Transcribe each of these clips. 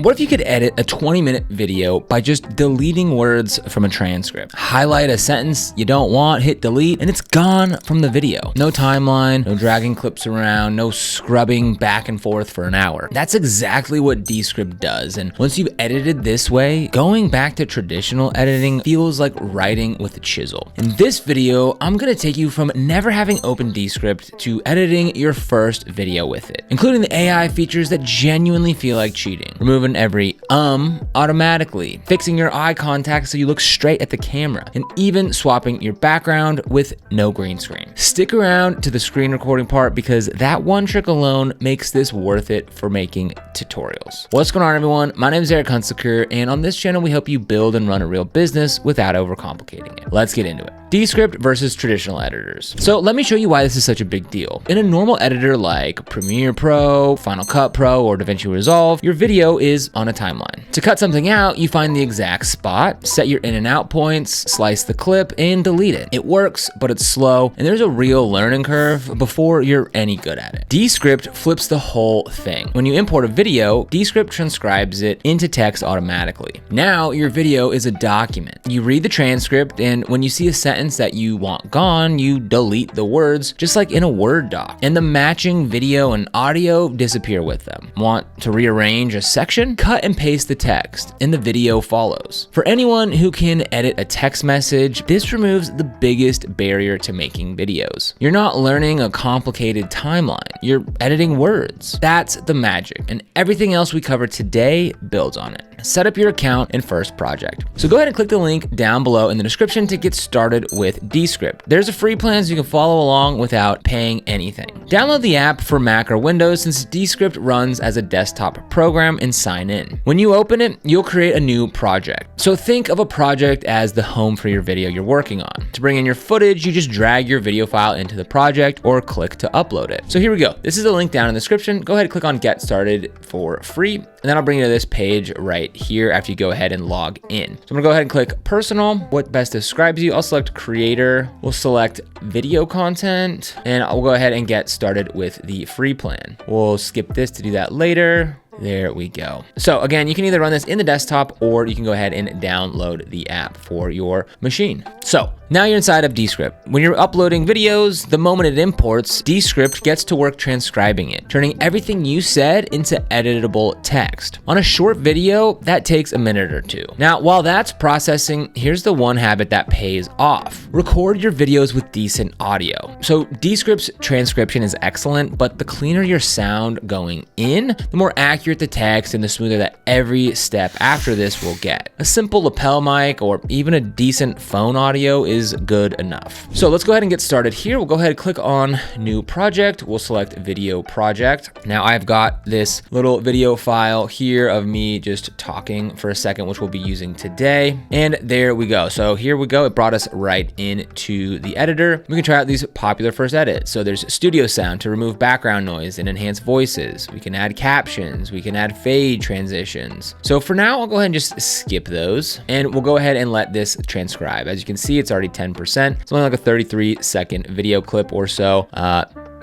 What if you could edit a 20-minute video by just deleting words from a transcript? Highlight a sentence you don't want, hit delete, and it's gone from the video. No timeline, no dragging clips around, no scrubbing back and forth for an hour. That's exactly what Descript does, and once you've edited this way, going back to traditional editing feels like writing with a chisel. In this video, I'm gonna take you from never having opened Descript to editing your first video with it, including the AI features that genuinely feel like cheating. Removing every automatically, fixing your eye contact so you look straight at the camera, and even swapping your background with no green screen. Stick around to the screen recording part because that one trick alone makes this worth it for making tutorials. What's going on, everyone? My name is Eric Hunsaker, and on this channel, we help you build and run a real business without overcomplicating it. Let's get into it. Descript versus traditional editors. So let me show you why this is such a big deal. In a normal editor like Premiere Pro, Final Cut Pro, or DaVinci Resolve, your video is on a timeline. To cut something out, you find the exact spot, set your in and out points, slice the clip, and delete it. It works, but it's slow, and there's a real learning curve before you're any good at it. Descript flips the whole thing. When you import a video, Descript transcribes it into text automatically. Now your video is a document. You read the transcript, and when you see a sentence that you want gone, you delete the words, just like in a Word doc, and the matching video and audio disappear with them. Want to rearrange a section? Cut and paste the text, and the video follows. For anyone who can edit a text message, this removes the biggest barrier to making videos. You're not learning a complicated timeline, you're editing words. That's the magic, and everything else we cover today builds on it. Set up your account and first project. So go ahead and click the link down below in the description to get started with Descript. There's a free plan so you can follow along without paying anything. Download the app for Mac or Windows since Descript runs as a desktop program, and sign in. When you open it, you'll create a new project. So think of a project as the home for your video you're working on. To bring in your footage, you just drag your video file into the project or click to upload it. So here we go. This is the link down in the description. Go ahead and click on Get Started for free, and then I'll bring you to this page right here after you go ahead and log in. So I'm gonna go ahead and click Personal, what best describes you. I'll select Creator, we'll select Video Content, and I'll go ahead and get started with the free plan. We'll skip this to do that later. There we go. So again, you can either run this in the desktop or you can go ahead and download the app for your machine. So now you're inside of Descript. When you're uploading videos, the moment it imports, Descript gets to work transcribing it, turning everything you said into editable text. On a short video, that takes a minute or two. Now, while that's processing, here's the one habit that pays off. Record your videos with decent audio. So Descript's transcription is excellent, but the cleaner your sound going in, the more accurate the text and the smoother that every step after this will get. A simple lapel mic or even a decent phone audio is good enough. So let's go ahead and get started here. We'll go ahead and click on New Project. We'll select Video Project. Now I've got this little video file here of me just talking for a second, which we'll be using today. And there we go. So here we go. It brought us right into the editor. We can try out these popular first edits. So there's studio sound to remove background noise and enhance voices. We can add captions. We can add fade transitions. So for now, I'll go ahead and just skip those, and we'll go ahead and let this transcribe. As you can see, it's already 10%. It's only like a 33-second video clip or so.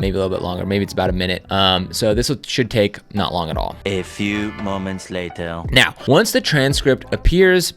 Maybe a little bit longer. Maybe it's about a minute. So this should take not long at all. A few moments later. Now, once the transcript appears,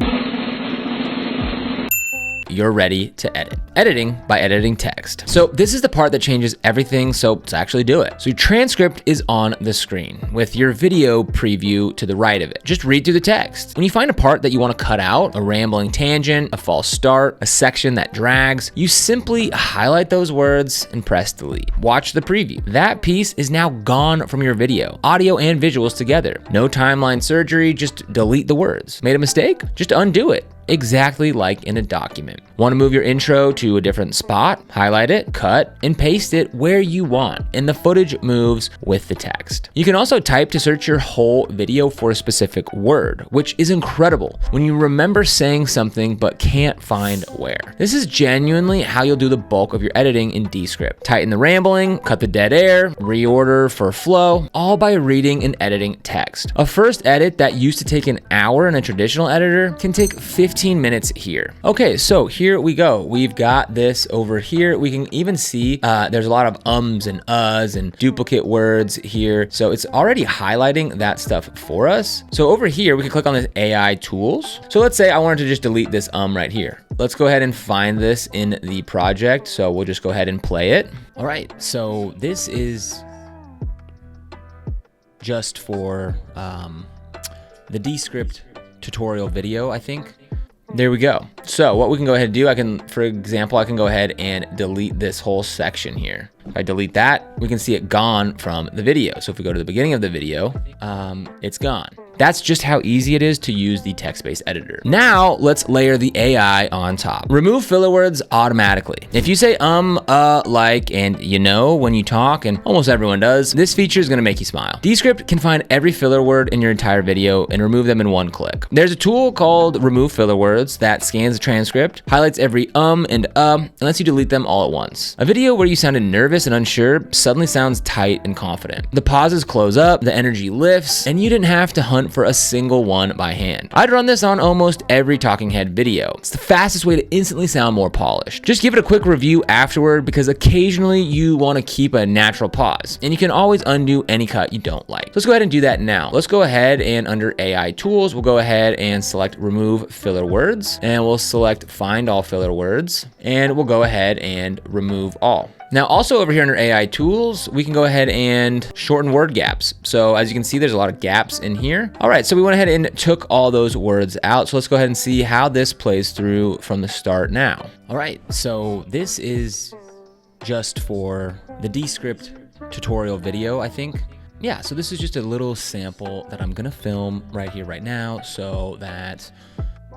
you're ready to edit. Editing by editing text. So this is the part that changes everything, so let's actually do it. So your transcript is on the screen with your video preview to the right of it. Just read through the text. When you find a part that you want to cut out, a rambling tangent, a false start, a section that drags, you simply highlight those words and press delete. Watch the preview. That piece is now gone from your video, audio and visuals together. No timeline surgery, just delete the words. Made a mistake? Just undo it. Exactly like in a document. Want to move your intro to a different spot? Highlight it, cut, and paste it where you want, and the footage moves with the text. You can also type to search your whole video for a specific word, which is incredible when you remember saying something but can't find where. This is genuinely how you'll do the bulk of your editing in Descript. Tighten the rambling, cut the dead air, reorder for flow, all by reading and editing text. A first edit that used to take an hour in a traditional editor can take 15 15 minutes here. Okay, so here we go. We've got this over here. We can even see there's a lot of ums and uhs and duplicate words here. So it's already highlighting that stuff for us. So over here, we can click on this AI tools. So let's say I wanted to just delete this right here. Let's go ahead and find this in the project. So we'll just go ahead and play it. All right, so this is just for the Descript tutorial video, I think. There we go. So what we can go ahead and do, for example, I can go ahead and delete this whole section here. If I delete that, we can see it gone from the video. So if we go to the beginning of the video, it's gone. That's just how easy it is to use the text-based editor. Now let's layer the AI on top. Remove filler words automatically. If you say like, and when you talk, and almost everyone does, this feature is gonna make you smile. Descript can find every filler word in your entire video and remove them in one click. There's a tool called Remove Filler Words that scans the transcript, highlights every and and lets you delete them all at once. A video where you sounded nervous and unsure suddenly sounds tight and confident. The pauses close up, the energy lifts, and you didn't have to hunt for a single one by hand. I'd run this on almost every talking head video. It's the fastest way to instantly sound more polished. Just give it a quick review afterward because occasionally you want to keep a natural pause and you can always undo any cut you don't like. So let's go ahead and do that now. Let's go ahead and under AI tools, we'll go ahead and select remove filler words and we'll select find all filler words and we'll go ahead and remove all. Now also over here under AI tools, we can go ahead and shorten word gaps. So as you can see, there's a lot of gaps in here. All right, so we went ahead and took all those words out. So let's go ahead and see how this plays through from the start now. All right, so this is just for the Descript tutorial video, I think. Yeah, so this is just a little sample that I'm gonna film right here, right now, so that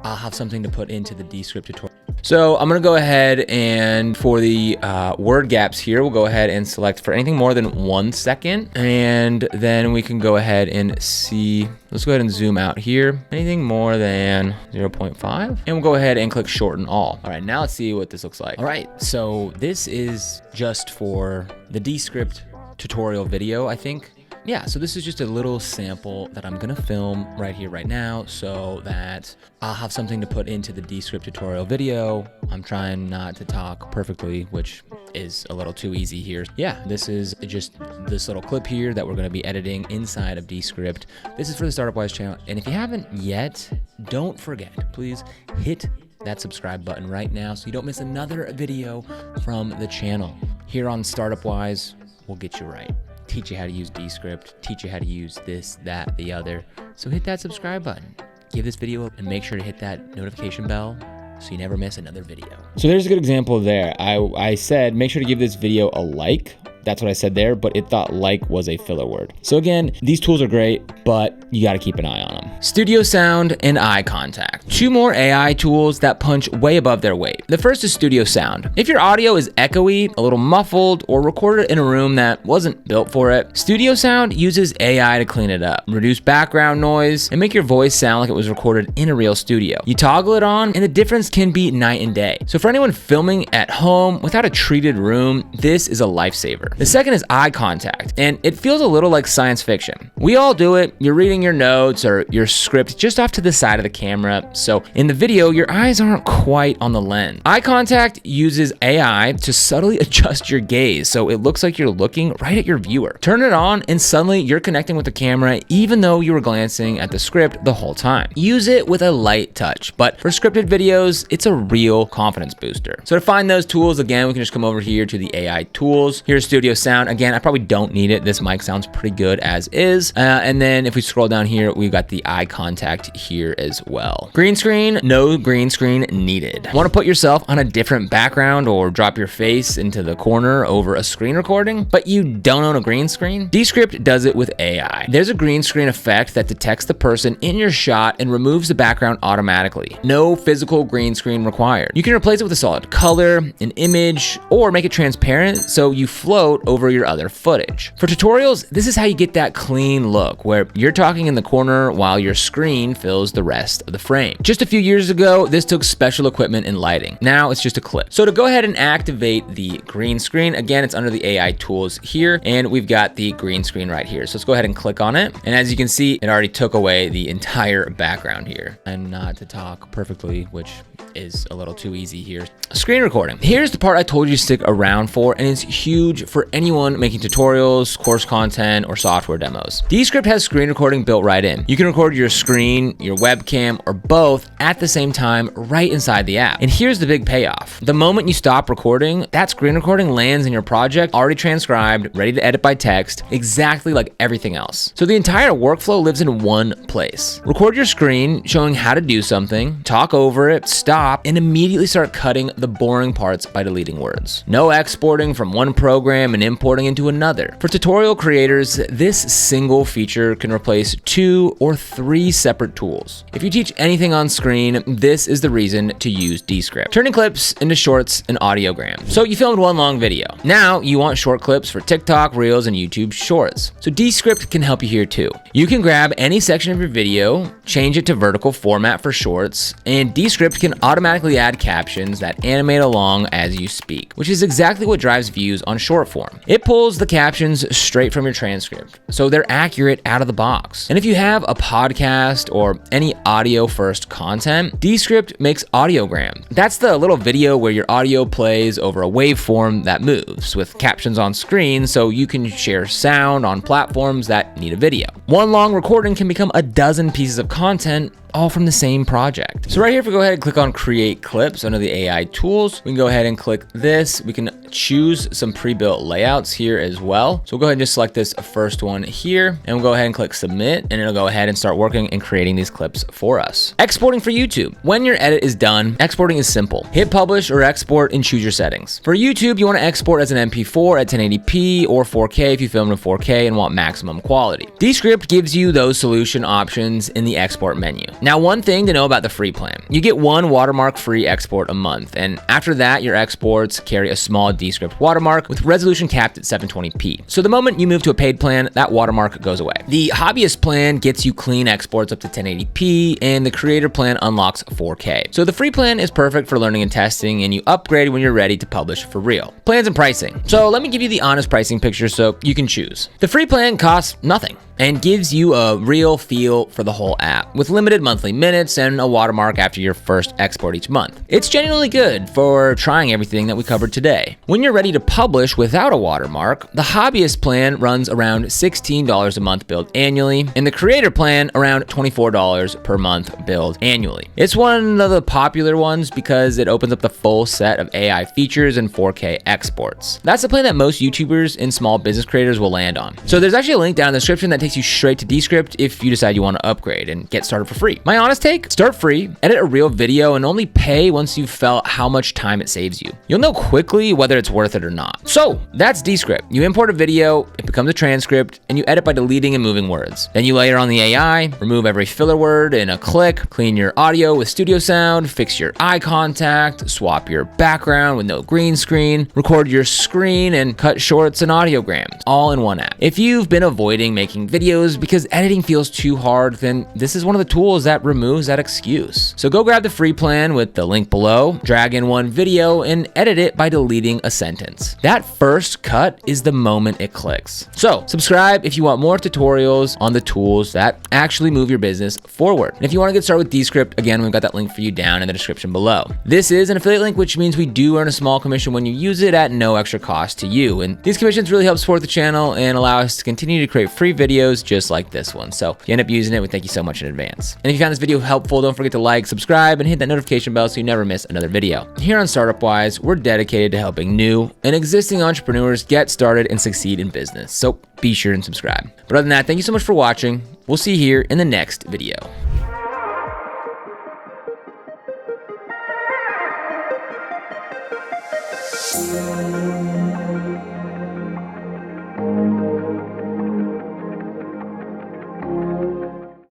I'll have something to put into the Descript tutorial. So I'm gonna go ahead and for the word gaps here, we'll go ahead and select for anything more than 1 second. And then we can go ahead and see, let's go ahead and zoom out here. Anything more than 0.5. And we'll go ahead and click shorten all. All right, now let's see what this looks like. All right, so this is just for the Descript tutorial video, I think. Yeah, so this is just a little sample that I'm gonna film right here, right now, so that I'll have something to put into the Descript tutorial video. I'm trying not to talk perfectly, which is a little too easy here. Yeah, this is just this little clip here that we're gonna be editing inside of Descript. This is for the Startup Wise channel, and if you haven't yet, don't forget, please hit that subscribe button right now so you don't miss another video from the channel. Here on Startup Wise, we'll get you right. Teach you how to use Descript, teach you how to use this, that, the other. So hit that subscribe button, give this video, and make sure to hit that notification bell so you never miss another video. So there's a good example there. I said, make sure to give this video a like. That's what I said there, but it thought like was a filler word. So again, these tools are great, but you gotta keep an eye on them. Studio sound and eye contact. Two more AI tools that punch way above their weight. The first is studio sound. If your audio is echoey, a little muffled, or recorded in a room that wasn't built for it, studio sound uses AI to clean it up, reduce background noise, and make your voice sound like it was recorded in a real studio. You toggle it on, and the difference can be night and day. So for anyone filming at home without a treated room, this is a lifesaver. The second is eye contact, and it feels a little like science fiction. We all do it. You're reading your notes or your script just off to the side of the camera. So in the video, your eyes aren't quite on the lens. Eye contact uses AI to subtly adjust your gaze so it looks like you're looking right at your viewer. Turn it on and suddenly you're connecting with the camera even though you were glancing at the script the whole time. Use it with a light touch, but for scripted videos, it's a real confidence booster. So to find those tools, again, we can just come over here to the AI tools. Here's Studio Sound. Again, I probably don't need it. This mic sounds pretty good as is. And then if we scroll down here, we've got the eye contact here as well. Green screen, no green screen needed. Want to put yourself on a different background or drop your face into the corner over a screen recording, but you don't own a green screen? Descript does it with AI. There's a green screen effect that detects the person in your shot and removes the background automatically. No physical green screen required. You can replace it with a solid color, an image, or make it transparent so you float over your other footage. For tutorials, this is how you get that clean look where you're talking in the corner while your screen fills the rest of the frame. Just a few years ago, this took special equipment and lighting. Now it's just a clip. So to go ahead and activate the green screen, again, it's under the AI tools here, and we've got the green screen right here. So let's go ahead and click on it. And as you can see, it already took away the entire background here. And not to talk perfectly, which is a little too easy here. Screen recording. Here's the part I told you to stick around for, and it's huge for anyone making tutorials, course content, or software demos. Descript has screen recording built right in. You can record your screen, your webcam, or both at the same time right inside the app. And here's the big payoff. The moment you stop recording, that screen recording lands in your project already transcribed, ready to edit by text, exactly like everything else. So the entire workflow lives in one place. Record your screen showing how to do something, talk over it, stop, and immediately start cutting the boring parts by deleting words. No exporting from one program and importing into another. For tutorial creators, this single feature can replace 2 or 3 separate tools. If you teach anything on screen, this is the reason to use Descript. Turning clips into shorts and audiograms. So you filmed one long video. Now you want short clips for TikTok, Reels, and YouTube Shorts. So Descript can help you here too. You can grab any section of your video, change it to vertical format for shorts, and Descript can automatically add captions that animate along as you speak, which is exactly what drives views on short form. It pulls the captions straight from your transcript, so they're accurate out of the box. And if you have a podcast or any audio first content, Descript makes audiograms. That's the little video where your audio plays over a waveform that moves with captions on screen, so you can share sound on platforms that need a video. One long recording can become a dozen pieces of content, all from the same project. So right here, if we go ahead and click on create clips under the AI tools, we can go ahead and click this. We can choose some pre-built layouts here as well. So we'll go ahead and just select this first one here, and we'll go ahead and click submit, and it'll go ahead and start working and creating these clips for us. Exporting for YouTube. When your edit is done, exporting is simple. Hit publish or export and choose your settings. For YouTube, you want to export as an MP4 at 1080p or 4K if you film in 4K and want maximum quality. Descript gives you those solution options in the export menu. Now, one thing to know about the free plan, you get one watermark free export a month, and after that, your exports carry a small Descript watermark with resolution capped at 720p. So the moment you move to a paid plan, that watermark goes away. The hobbyist plan gets you clean exports up to 1080p, and the creator plan unlocks 4K. So the free plan is perfect for learning and testing, and you upgrade when you're ready to publish for real. Plans and pricing. So let me give you the honest pricing picture so you can choose. The free plan costs nothing and gives you a real feel for the whole app with limited monthly minutes and a watermark after your first export each month. It's genuinely good for trying everything that we covered today. When you're ready to publish without a watermark, the hobbyist plan runs around $16 a month billed annually, and the creator plan around $24 per month billed annually. It's one of the popular ones because it opens up the full set of AI features and 4K exports. That's the plan that most YouTubers and small business creators will land on. So there's actually a link down in the description that takes you straight to Descript if you decide you want to upgrade and get started for free. My honest take, start free, edit a real video, and only pay once you've felt how much time it saves you. You'll know quickly whether it's worth it or not. So that's Descript. You import a video, it becomes a transcript, and you edit by deleting and moving words. Then you layer on the AI, remove every filler word in a click, clean your audio with studio sound, fix your eye contact, swap your background with no green screen, record your screen, and cut shorts and audiograms, all in one app. If you've been avoiding making videos because editing feels too hard, then this is one of the tools that removes that excuse. So go grab the free plan with the link below, drag in one video, and edit it by deleting a sentence. That first cut is the moment it clicks. So subscribe if you want more tutorials on the tools that actually move your business forward. And if you want to get started with Descript, again, we've got that link for you down in the description below. This is an affiliate link, which means we do earn a small commission when you use it at no extra cost to you. And these commissions really help support the channel and allow us to continue to create free videos just like this one. So if you end up using it, we thank you so much in advance. And if you found this video helpful, don't forget to like, subscribe, and hit that notification bell so you never miss another video. Here on Startup Wise, we're dedicated to helping new and existing entrepreneurs get started and succeed in business. So be sure and subscribe. But other than that, thank you so much for watching. We'll see you here in the next video.